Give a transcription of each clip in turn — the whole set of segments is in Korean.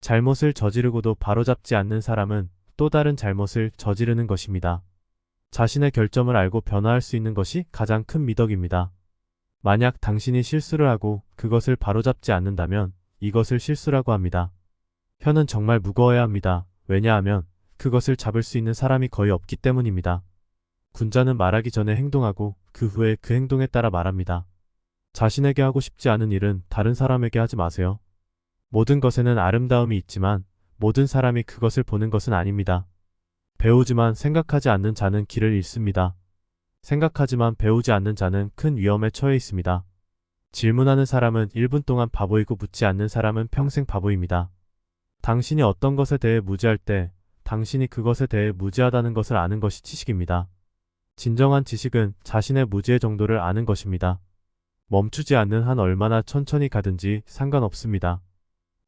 잘못을 저지르고도 바로잡지 않는 사람은 또 다른 잘못을 저지르는 것입니다. 자신의 결점을 알고 변화할 수 있는 것이 가장 큰 미덕입니다. 만약 당신이 실수를 하고 그것을 바로잡지 않는다면 이것을 실수라고 합니다. 혀는 정말 무거워야 합니다. 왜냐하면 그것을 잡을 수 있는 사람이 거의 없기 때문입니다. 군자는 말하기 전에 행동하고 그 후에 그 행동에 따라 말합니다. 자신에게 하고 싶지 않은 일은 다른 사람에게 하지 마세요. 모든 것에는 아름다움이 있지만 모든 사람이 그것을 보는 것은 아닙니다. 배우지만 생각하지 않는 자는 길을 잃습니다. 생각하지만 배우지 않는 자는 큰 위험에 처해 있습니다. 질문하는 사람은 1분 동안 바보이고 묻지 않는 사람은 평생 바보입니다. 당신이 어떤 것에 대해 무지할 때 당신이 그것에 대해 무지하다는 것을 아는 것이 지식입니다. 진정한 지식은 자신의 무지의 정도를 아는 것입니다. 멈추지 않는 한 얼마나 천천히 가든지 상관없습니다.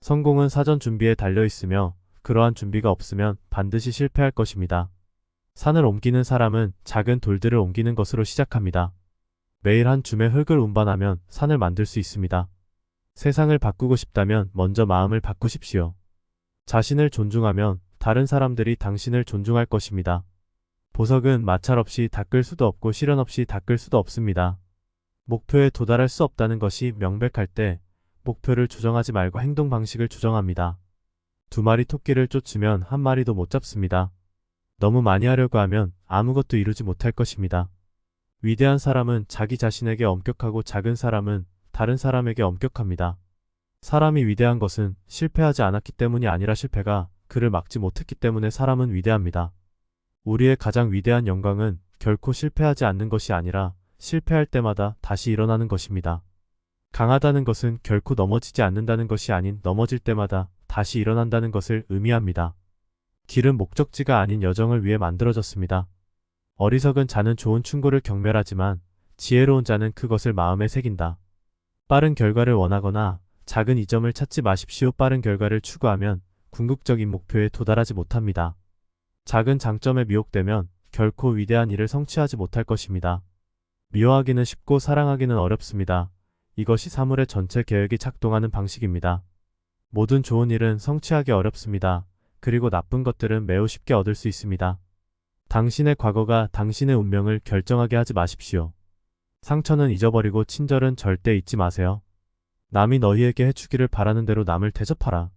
성공은 사전 준비에 달려 있으며 그러한 준비가 없으면 반드시 실패할 것입니다. 산을 옮기는 사람은 작은 돌들을 옮기는 것으로 시작합니다. 매일 한 줌의 흙을 운반하면 산을 만들 수 있습니다. 세상을 바꾸고 싶다면 먼저 마음을 바꾸십시오. 자신을 존중하면 다른 사람들이 당신을 존중할 것입니다. 보석은 마찰 없이 닦을 수도 없고 시련 없이 닦을 수도 없습니다. 목표에 도달할 수 없다는 것이 명백할 때 목표를 조정하지 말고 행동 방식을 조정합니다. 2마리 토끼를 쫓으면 1마리도 못 잡습니다. 너무 많이 하려고 하면 아무것도 이루지 못할 것입니다. 위대한 사람은 자기 자신에게 엄격하고 작은 사람은 다른 사람에게 엄격합니다. 사람이 위대한 것은 실패하지 않았기 때문이 아니라 실패가 그를 막지 못했기 때문에 사람은 위대합니다. 우리의 가장 위대한 영광은 결코 실패하지 않는 것이 아니라 실패할 때마다 다시 일어나는 것입니다. 강하다는 것은 결코 넘어지지 않는다는 것이 아닌 넘어질 때마다 다시 일어난다는 것을 의미합니다. 길은 목적지가 아닌 여정을 위해 만들어졌습니다. 어리석은 자는 좋은 충고를 경멸하지만 지혜로운 자는 그것을 마음에 새긴다. 빠른 결과를 원하거나 작은 이점을 찾지 마십시오. 빠른 결과를 추구하면 궁극적인 목표에 도달하지 못합니다. 작은 장점에 미혹되면 결코 위대한 일을 성취하지 못할 것입니다. 미워하기는 쉽고 사랑하기는 어렵습니다. 이것이 사물의 전체 계획이 작동하는 방식입니다. 모든 좋은 일은 성취하기 어렵습니다. 그리고 나쁜 것들은 매우 쉽게 얻을 수 있습니다. 당신의 과거가 당신의 운명을 결정하게 하지 마십시오. 상처는 잊어버리고 친절은 절대 잊지 마세요. 남이 너희에게 해주기를 바라는 대로 남을 대접하라.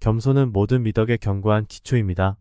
겸손은 모든 미덕의 견고한 기초입니다.